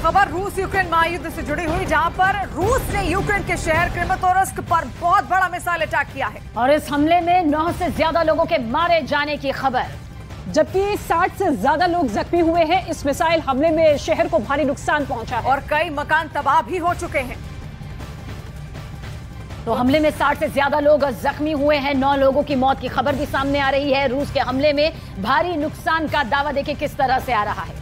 खबर रूस यूक्रेन महायुद्ध से जुड़ी हुई, जहां पर रूस ने यूक्रेन के शहर क्रेमाटोर्स्क पर बहुत बड़ा मिसाइल अटैक किया है और इस हमले में 9 से ज्यादा लोगों के मारे जाने की खबर, जबकि 60 से ज्यादा लोग जख्मी हुए हैं। इस मिसाइल हमले में शहर को भारी नुकसान पहुंचा है और कई मकान तबाह भी हो चुके हैं। तो हमले में 60 से ज्यादा लोग जख्मी हुए हैं, 9 लोगों की मौत की खबर भी सामने आ रही है। रूस के हमले में भारी नुकसान का दावा देखिए किस तरह से आ रहा है।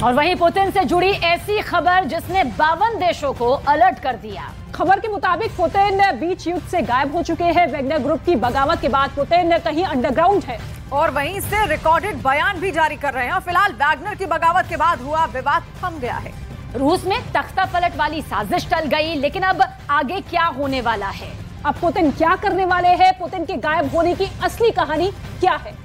और वहीं पुतिन से जुड़ी ऐसी खबर जिसने 52 देशों को अलर्ट कर दिया। खबर के मुताबिक पुतिन बीच युद्ध से गायब हो चुके हैं। वैगनर ग्रुप की बगावत के बाद पुतिन कहीं अंडरग्राउंड है और वहीं से रिकॉर्डेड बयान भी जारी कर रहे हैं। फिलहाल वैगनर की बगावत के बाद हुआ विवाद थम गया है। रूस में तख्ता पलट वाली साजिश टल गई, लेकिन अब आगे क्या होने वाला है? अब पुतिन क्या करने वाले हैं? पुतिन के गायब होने की असली कहानी क्या है?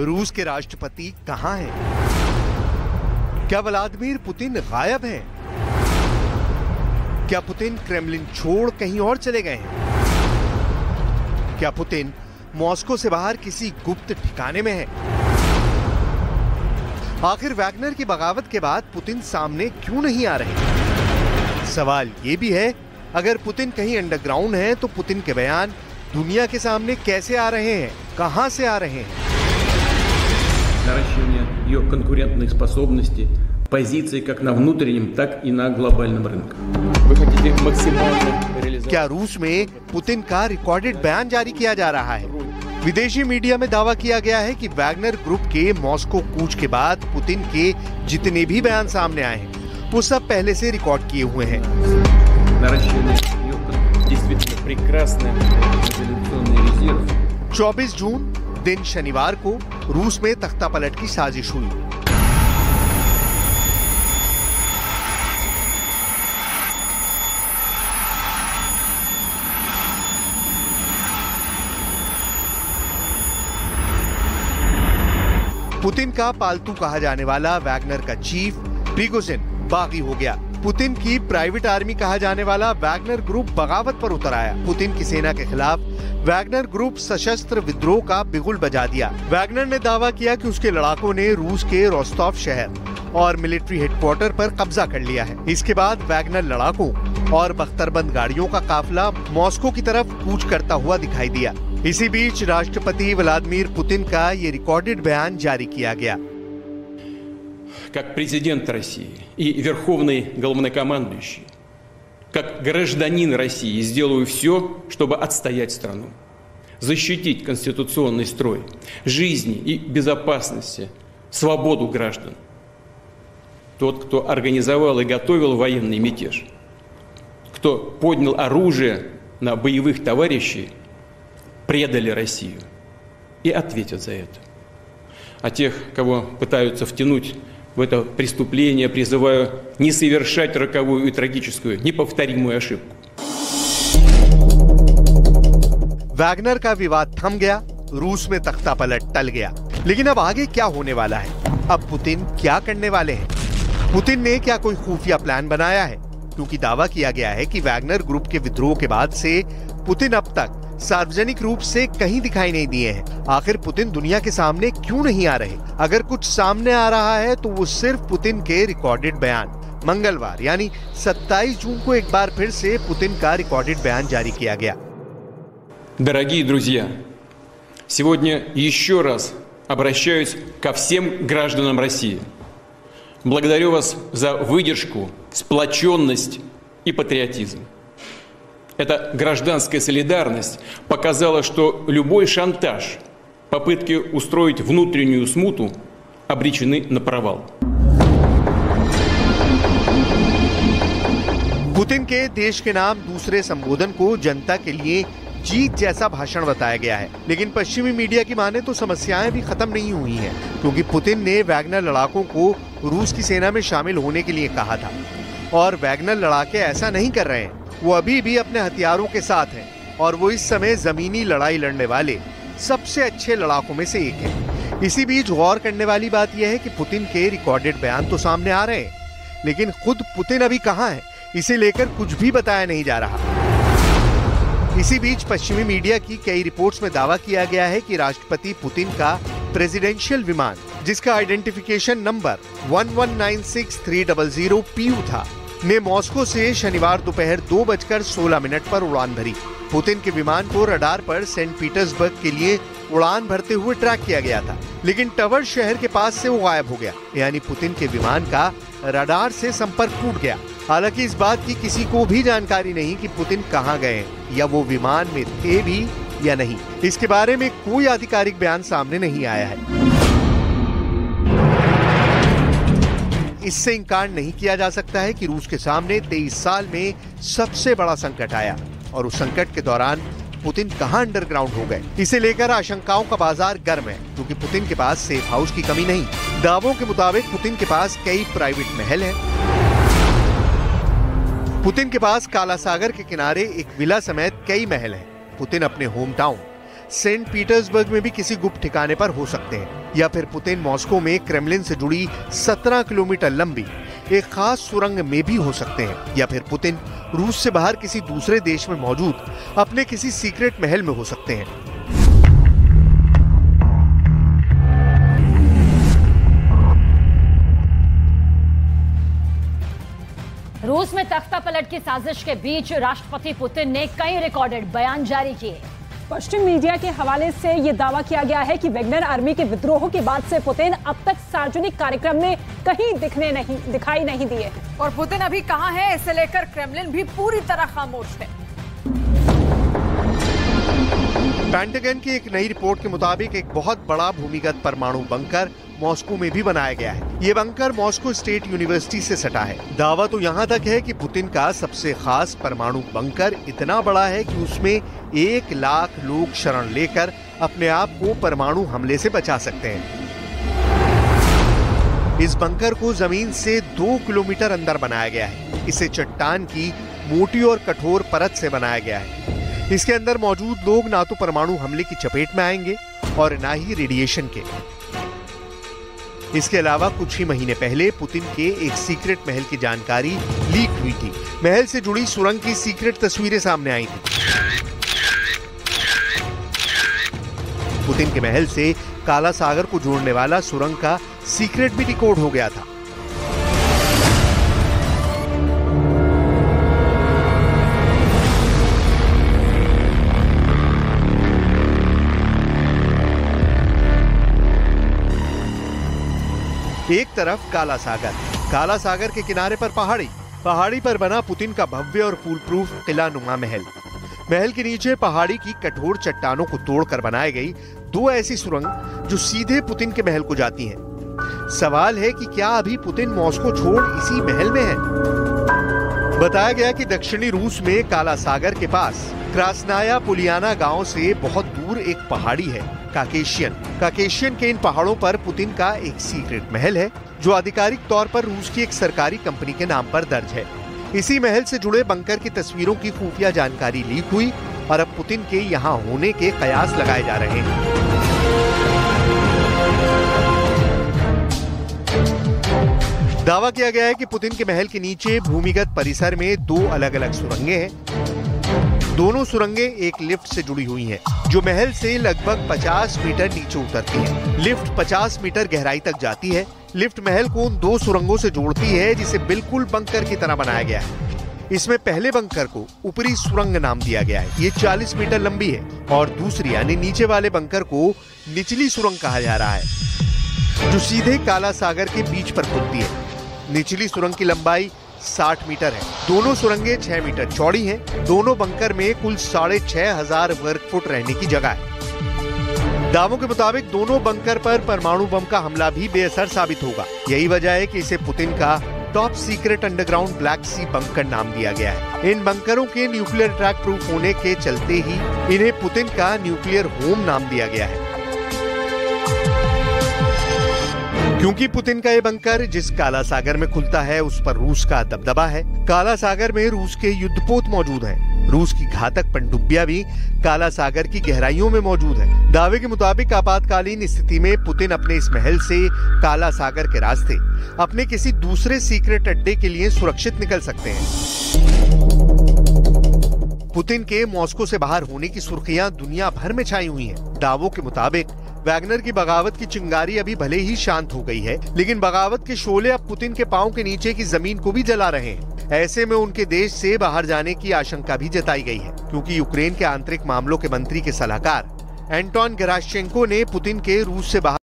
रूस के राष्ट्रपति कहां हैं? क्या व्लादिमीर पुतिन गायब हैं? क्या पुतिन क्रेमलिन छोड़ कहीं और चले गए हैं? क्या पुतिन मॉस्को से बाहर किसी गुप्त ठिकाने में है? आखिर वैगनर की बगावत के बाद पुतिन सामने क्यों नहीं आ रहे? सवाल ये भी है, अगर पुतिन कहीं अंडरग्राउंड है तो पुतिन के बयान दुनिया के सामने कैसे आ रहे हैं, कहां से आ रहे हैं? наращивания ее конкурентных способностей, позиций как на внутреннем, так и на глобальном рынке. Вы хотите максимально реализовать? क्या रूस में पुतिन का रिकॉर्डेड बयान जारी किया जा रहा है? विदेशी मीडिया में दावा किया गया है कि वैगनर ग्रुप के मॉस्को कूच के बाद पुतिन के जितने भी बयान सामने आए हैं वो सब पहले से रिकॉर्ड किए हुए हैं। Наращивание ее действительно прекрасный мобилизационный резерв. 24 जून दिन शनिवार को रूस में तख्ता पलट की साजिश हुई। पुतिन का पालतू कहा जाने वाला वैगनर का चीफ प्रिगोजिन बागी हो गया। पुतिन की प्राइवेट आर्मी कहा जाने वाला वैगनर ग्रुप बगावत पर उतर आया। पुतिन की सेना के खिलाफ वैगनर ग्रुप सशस्त्र विद्रोह का बिगुल बजा दिया। वैगनर ने दावा किया कि उसके लड़ाकों ने रूस के रोस्टोव शहर और मिलिट्री हेडक्वार्टर पर कब्जा कर लिया है। इसके बाद वैगनर लड़ाकों और बख्तरबंद गाड़ियों का काफिला मॉस्को की तरफ कूच करता हुआ दिखाई दिया। इसी बीच राष्ट्रपति व्लादिमीर पुतिन का ये रिकॉर्डेड बयान जारी किया गया। Как президент России и верховный главнокомандующий, как гражданин России сделаю все, чтобы отстоять страну, защитить конституционный строй, жизни и безопасности, свободу граждан. Тот, кто организовал и готовил военный мятеж, кто поднял оружие на боевых товарищей, предали Россию и ответят за это. А тех, кого пытаются втянуть в это преступление, призываю не совершать роковую и трагическую, неповторимую ошибку. वैगनर का विवाद थम गया, रूस में तख्ता पलट टल गया, लेकिन अब आगे क्या होने वाला है? अब पुतिन क्या करने वाले हैं? पुतिन ने क्या कोई खुफिया प्लान बनाया है? क्योंकि दावा किया गया है कि वैगनर ग्रुप के विद्रोह के बाद से पुतिन अब तक सार्वजनिक रूप से कहीं दिखाई नहीं दिए हैं। आखिर पुतिन दुनिया के सामने क्यों नहीं आ रहे? अगर कुछ सामने आ रहा है तो वो सिर्फ पुतिन के रिकॉर्डेड बयान। मंगलवार यानी 27 जून को एक बार फिर से पुतिन का रिकॉर्डेड बयान जारी किया गया। Дорогие друзья, сегодня еще раз обращаюсь ко всем гражданам России. Благодарю вас за выдержку, сплоченность и патриотизм. Эта гражданская солидарность показала, что любой шантаж, попытки устроить внутреннюю смуту обречены на провал. पुतिन के देश के नाम दूसरे संबोधन को जनता के लिए जीत जैसा भाषण बताया गया है। लेकिन पश्चिमी मीडिया की माने तो समस्याएं भी खत्म नहीं हुई हैं, क्योंकि पुतिन ने वैगनर लड़ाकों को रूस की सेना में शामिल होने के लिए कहा था और वैगनर लड़ाके ऐसा नहीं कर रहे हैं। वो अभी भी अपने हथियारों के साथ हैं और वो इस समय जमीनी लड़ाई लड़ने वाले सबसे अच्छे लड़ाकों में से एक है। इसी बीच गौर करने वाली बात यह है कि पुतिन के रिकॉर्डेड बयान तो सामने आ रहे हैं, लेकिन खुद पुतिन अभी कहां है, इसे लेकर कुछ भी बताया नहीं जा रहा। इसी बीच पश्चिमी मीडिया की कई रिपोर्ट्स में दावा किया गया है कि राष्ट्रपति पुतिन का प्रेसिडेंशियल विमान, जिसका आइडेंटिफिकेशन नंबर 1196300 PU था, ने मॉस्को से शनिवार दोपहर 2:16 पर उड़ान भरी। पुतिन के विमान को रडार पर सेंट पीटर्सबर्ग के लिए उड़ान भरते हुए ट्रैक किया गया था, लेकिन टवर शहर के पास से वो गायब हो गया, यानी पुतिन के विमान का रडार से संपर्क टूट गया। हालांकि इस बात की किसी को भी जानकारी नहीं कि पुतिन कहां गए या वो विमान में थे भी या नहीं। इसके बारे में कोई आधिकारिक बयान सामने नहीं आया है। इससे इंकार नहीं किया जा सकता है कि रूस के सामने 23 साल में सबसे बड़ा संकट आया और उस संकट के दौरान पुतिन कहां अंडरग्राउंड हो गए, इसे लेकर आशंकाओं का बाजार गर्म है, क्योंकि पुतिन के पास सेफ हाउस की कमी नहीं। दावों के मुताबिक पुतिन के पास कई प्राइवेट महल हैं। पुतिन के पास काला सागर के किनारे एक विला समेत कई महल हैं। पुतिन अपने होम टाउन सेंट पीटर्सबर्ग में भी किसी गुप्त ठिकाने पर हो सकते हैं, या फिर पुतिन मॉस्को में क्रेमलिन से जुड़ी 17 किलोमीटर लंबी एक खास सुरंग में भी हो सकते हैं, या फिर पुतिन रूस से बाहर किसी दूसरे देश में मौजूद अपने किसी सीक्रेट महल में हो सकते हैं। रूस में तख्ता पलट की साजिश के बीच राष्ट्रपति पुतिन ने कई रिकॉर्डेड बयान जारी किए। पश्चिम मीडिया के हवाले से यह दावा किया गया है कि वैगनर आर्मी के विद्रोह के बाद से पुतिन अब तक सार्वजनिक कार्यक्रम में कहीं दिखाई नहीं दिए, और पुतिन अभी कहां है, इसे लेकर क्रेमलिन भी पूरी तरह खामोश है। पेंटागन की एक नई रिपोर्ट के मुताबिक एक बहुत बड़ा भूमिगत परमाणु बंकर मॉस्को में भी बनाया गया है। ये बंकर मॉस्को स्टेट यूनिवर्सिटी से सटा है। दावा तो यहाँ तक है कि पुतिन का सबसे खास परमाणु बंकर इतना बड़ा है कि उसमें 1 लाख लोग शरण लेकर अपने आप को परमाणु हमले से बचा सकते हैं। इस बंकर को जमीन से 2 किलोमीटर अंदर बनाया गया है। इसे चट्टान की मोटी और कठोर परत से बनाया गया है। इसके अंदर मौजूद लोग ना तो परमाणु हमले की चपेट में आएंगे और ना ही रेडिएशन के। इसके अलावा कुछ ही महीने पहले पुतिन के एक सीक्रेट महल की जानकारी लीक हुई थी। महल से जुड़ी सुरंग की सीक्रेट तस्वीरें सामने आई थी। पुतिन के महल से काला सागर को जोड़ने वाला सुरंग का सीक्रेट भी डिकोड हो गया था। एक तरफ काला सागर के किनारे पर पहाड़ी पर बना पुतिन का भव्य और फूल प्रूफ किला नुमा महल के नीचे पहाड़ी की कठोर चट्टानों को तोड़कर बनाई गई 2 ऐसी सुरंग जो सीधे पुतिन के महल को जाती हैं। सवाल है कि क्या अभी पुतिन मॉस्को छोड़ इसी महल में है? बताया गया कि दक्षिणी रूस में काला सागर के पास क्रास्नाया पुलियाना गांव से बहुत दूर एक पहाड़ी है, काकेशियन के इन पहाड़ों पर पुतिन का एक सीक्रेट महल है, जो आधिकारिक तौर पर रूस की एक सरकारी कंपनी के नाम पर दर्ज है। इसी महल से जुड़े बंकर की तस्वीरों की खुफिया जानकारी लीक हुई और अब पुतिन के यहाँ होने के कयास लगाए जा रहे हैं। दावा किया गया है कि पुतिन के महल के नीचे भूमिगत परिसर में 2 अलग-अलग सुरंगें हैं। दोनों सुरंगें एक लिफ्ट से जुड़ी हुई हैं, जो महल से लगभग 50 मीटर नीचे उतरती है। लिफ्ट 50 मीटर गहराई तक जाती है। लिफ्ट महल को उन 2 सुरंगों से जोड़ती है, जिसे बिल्कुल बंकर की तरह बनाया गया है। इसमें पहले बंकर को ऊपरी सुरंग नाम दिया गया है। ये 40 मीटर लंबी है और दूसरी यानी नीचे वाले बंकर को निचली सुरंग कहा जा रहा है, जो सीधे काला सागर के बीच पर खुलती है। निचली सुरंग की लंबाई 60 मीटर है। दोनों सुरंगें 6 मीटर चौड़ी हैं। दोनों बंकर में कुल 6500 वर्ग फुट रहने की जगह है। दावों के मुताबिक दोनों बंकर पर परमाणु बम का हमला भी बेअसर साबित होगा। यही वजह है कि इसे पुतिन का टॉप सीक्रेट अंडरग्राउंड ब्लैक सी बंकर नाम दिया गया है। इन बंकरों के न्यूक्लियर अटैक प्रूफ होने के चलते ही इन्हें पुतिन का न्यूक्लियर होम नाम दिया गया है, क्योंकि पुतिन का ये बंकर जिस काला सागर में खुलता है उस पर रूस का दबदबा है। काला सागर में रूस के युद्धपोत मौजूद हैं। रूस की घातक पनडुब्बियां भी काला सागर की गहराइयों में मौजूद है। दावे के मुताबिक आपातकालीन स्थिति में पुतिन अपने इस महल से काला सागर के रास्ते अपने किसी दूसरे सीक्रेट अड्डे के लिए सुरक्षित निकल सकते हैं। पुतिन के मॉस्को से बाहर होने की सुर्खियां दुनिया भर में छाई हुई हैं। दावों के मुताबिक वैगनर की बगावत की चिंगारी अभी भले ही शांत हो गई है, लेकिन बगावत के शोले अब पुतिन के पांव के नीचे की जमीन को भी जला रहे हैं। ऐसे में उनके देश से बाहर जाने की आशंका भी जताई गई है, क्योंकि यूक्रेन के आंतरिक मामलों के मंत्री के सलाहकार एंटोन गेराशचेंको ने पुतिन के रूस से बाहर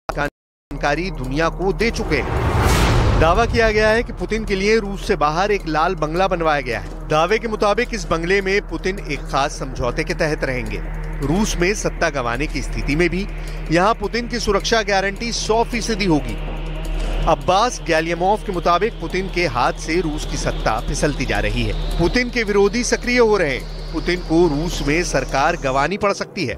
जानकारी दुनिया को दे चुके हैं। दावा किया गया है कि पुतिन के लिए रूस से बाहर एक लाल बंगला बनवाया गया है। दावे के मुताबिक इस बंगले में पुतिन एक खास समझौते के तहत रहेंगे। रूस में सत्ता गंवाने की स्थिति में भी यहाँ पुतिन की सुरक्षा गारंटी 100% होगी। अब्बास गैलियमोव के मुताबिक पुतिन के हाथ से रूस की सत्ता फिसलती जा रही है। पुतिन के विरोधी सक्रिय हो रहे हैं। पुतिन को रूस में सरकार गंवानी पड़ सकती है।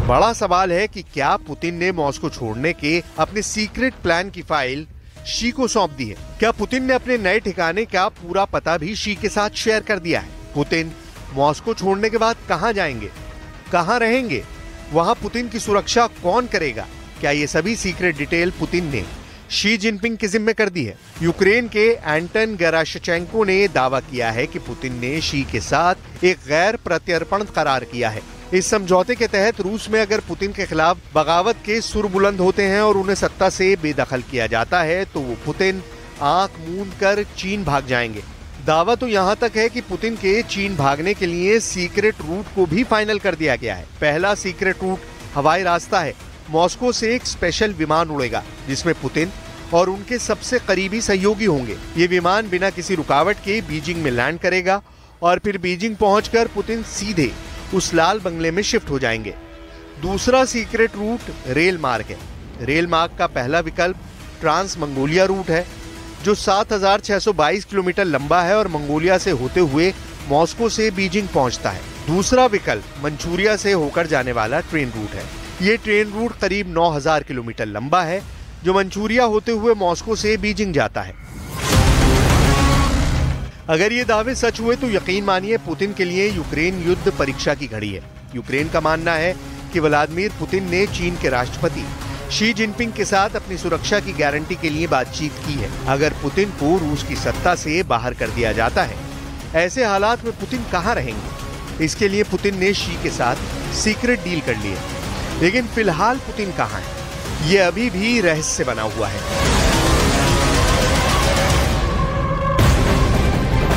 बड़ा सवाल है कि क्या पुतिन ने मॉस्को छोड़ने के अपने सीक्रेट प्लान की फाइल शी को सौंप दी है? क्या पुतिन ने अपने नए ठिकाने का पूरा पता भी शी के साथ शेयर कर दिया है? पुतिन मॉस्को छोड़ने के बाद कहां जाएंगे, कहां रहेंगे, वहां पुतिन की सुरक्षा कौन करेगा? क्या ये सभी सीक्रेट डिटेल पुतिन ने शी जिनपिंग के जिम्मे कर दी है? यूक्रेन के एंटन गेराशचेंको ने दावा किया है कि पुतिन ने शी के साथ एक गैर प्रत्यर्पण करार किया है। इस समझौते के तहत रूस में अगर पुतिन के खिलाफ बगावत के सुर बुलंद होते हैं और उन्हें सत्ता से बेदखल किया जाता है तो वो पुतिन आंख मूंद कर चीन भाग जाएंगे। दावा तो यहाँ तक है कि पुतिन के चीन भागने के लिए सीक्रेट रूट को भी फाइनल कर दिया गया है। पहला सीक्रेट रूट हवाई रास्ता है। मॉस्को से एक स्पेशल विमान उड़ेगा जिसमें पुतिन और उनके सबसे करीबी सहयोगी होंगे। ये विमान बिना किसी रुकावट के बीजिंग में लैंड करेगा और फिर बीजिंग पहुंचकर पुतिन सीधे उस लाल बंगले में शिफ्ट हो जाएंगे। दूसरा सीक्रेट रूट रेल मार्ग है। रेल मार्ग का पहला विकल्प ट्रांस मंगोलिया रूट है जो 7,622 किलोमीटर लंबा है और मंगोलिया से होते हुए मॉस्को से बीजिंग पहुंचता है। दूसरा विकल्प मंचूरिया से होकर जाने वाला ट्रेन रूट है। ये ट्रेन रूट करीब 9,000 किलोमीटर लंबा है जो मंचूरिया होते हुए मॉस्को से बीजिंग जाता है। अगर ये दावे सच हुए तो यकीन मानिए पुतिन के लिए यूक्रेन युद्ध परीक्षा की घड़ी है। यूक्रेन का मानना है कि व्लादिमीर पुतिन ने चीन के राष्ट्रपति शी जिनपिंग के साथ अपनी सुरक्षा की गारंटी के लिए बातचीत की है। अगर पुतिन को रूस की सत्ता से बाहर कर दिया जाता है, ऐसे हालात में पुतिन कहां रहेंगे? इसके लिए पुतिन ने शी के साथ सीक्रेट डील कर ली है, लेकिन फिलहाल पुतिन कहां है, ये अभी भी रहस्य बना हुआ है।